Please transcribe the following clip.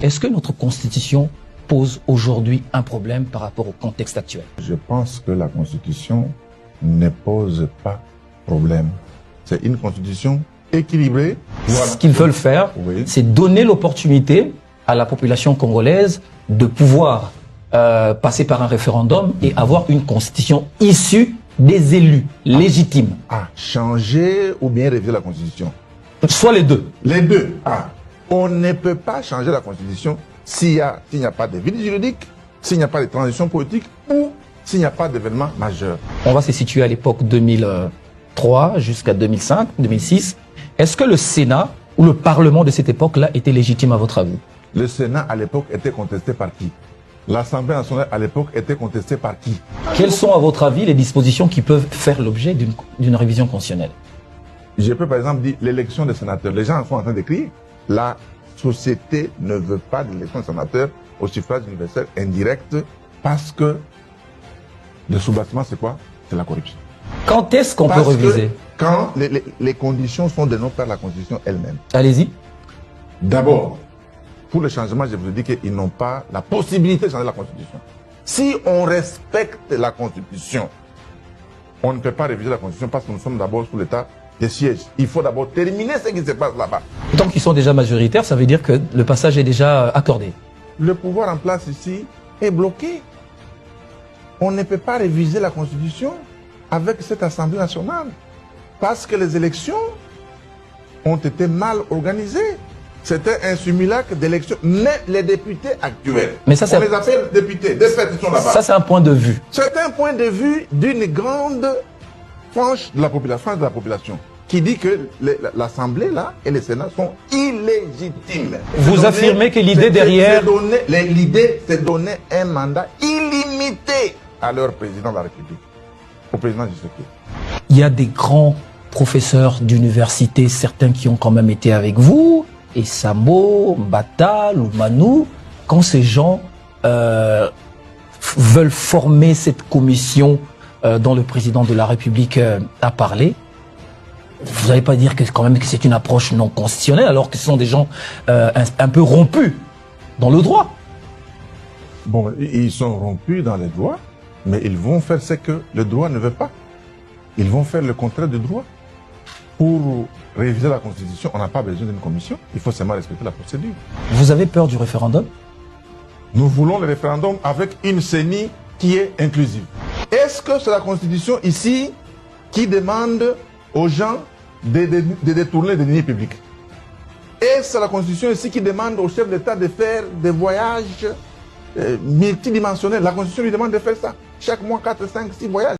Est-ce que notre Constitution pose aujourd'hui un problème par rapport au contexte actuel? Je pense que la Constitution ne pose pas problème. C'est une Constitution équilibrée. Voilà. Ce qu'ils veulent faire, oui, c'est donner l'opportunité à la population congolaise de pouvoir passer par un référendum et avoir une Constitution issue des élus légitimes. Changer ou bien réviser la Constitution? Soit les deux. Les deux. On ne peut pas changer la Constitution s'il n'y a pas de vide juridique, s'il n'y a pas de transition politique ou s'il n'y a pas d'événement majeur. On va se situer à l'époque 2003 jusqu'à 2005, 2006. Est-ce que le Sénat ou le Parlement de cette époque-là était légitime à votre avis? Le Sénat à l'époque était contesté par qui? L'Assemblée nationale à l'époque était contestée par qui? Quelles sont à votre avis les dispositions qui peuvent faire l'objet d'une révision constitutionnelle? Je peux par exemple dire l'élection des sénateurs. Les gens sont en train d'écrire. La société ne veut pas d'élection des sénateurs au suffrage universel indirect parce que le sous-bâtiment c'est quoi? C'est la corruption. Quand est-ce qu'on peut réviser? Quand les conditions sont données par la Constitution elle-même. Allez-y. D'abord, pour le changement, je vous dis qu'ils n'ont pas la possibilité de changer la Constitution. Si on respecte la Constitution, on ne peut pas réviser la Constitution parce que nous sommes d'abord sous l'état des sièges. Il faut d'abord terminer ce qui se passe là-bas. Tant qu'ils sont déjà majoritaires, ça veut dire que le passage est déjà accordé. Le pouvoir en place ici est bloqué. On ne peut pas réviser la Constitution avec cette Assemblée nationale parce que les élections ont été mal organisées. C'était un simulacre d'élection. Mais les députés actuels, on les appelle députés, des faits qui sont là-bas. Ça, c'est un point de vue. C'est un point de vue d'une grande frange de la population, qui dit que l'Assemblée là et le Sénat sont illégitimes. Vous affirmez que l'idée derrière... L'idée, c'est donner un mandat illimité à leur président de la République, au président du Tshisekedi. Il y a des grands professeurs d'université, certains qui ont quand même été avec vous, et Samo, Mbata, Lumanu, quand ces gens veulent former cette commission dont le président de la République a parlé, vous n'allez pas dire que quand même que c'est une approche non constitutionnelle alors que ce sont des gens un peu rompus dans le droit? Bon, ils sont rompus dans les droits, mais ils vont faire ce que le droit ne veut pas. Ils vont faire le contraire du droit. Pour réviser la Constitution, on n'a pas besoin d'une commission, il faut seulement respecter la procédure. Vous avez peur du référendum? Nous voulons le référendum avec une CENI qui est inclusive. Est-ce que c'est la Constitution ici qui demande aux gens de détourner des deniers publics? Est-ce que c'est la Constitution ici qui demande aux chefs d'État de faire des voyages multidimensionnels? La Constitution lui demande de faire ça. Chaque mois, 4, 5, 6 voyages.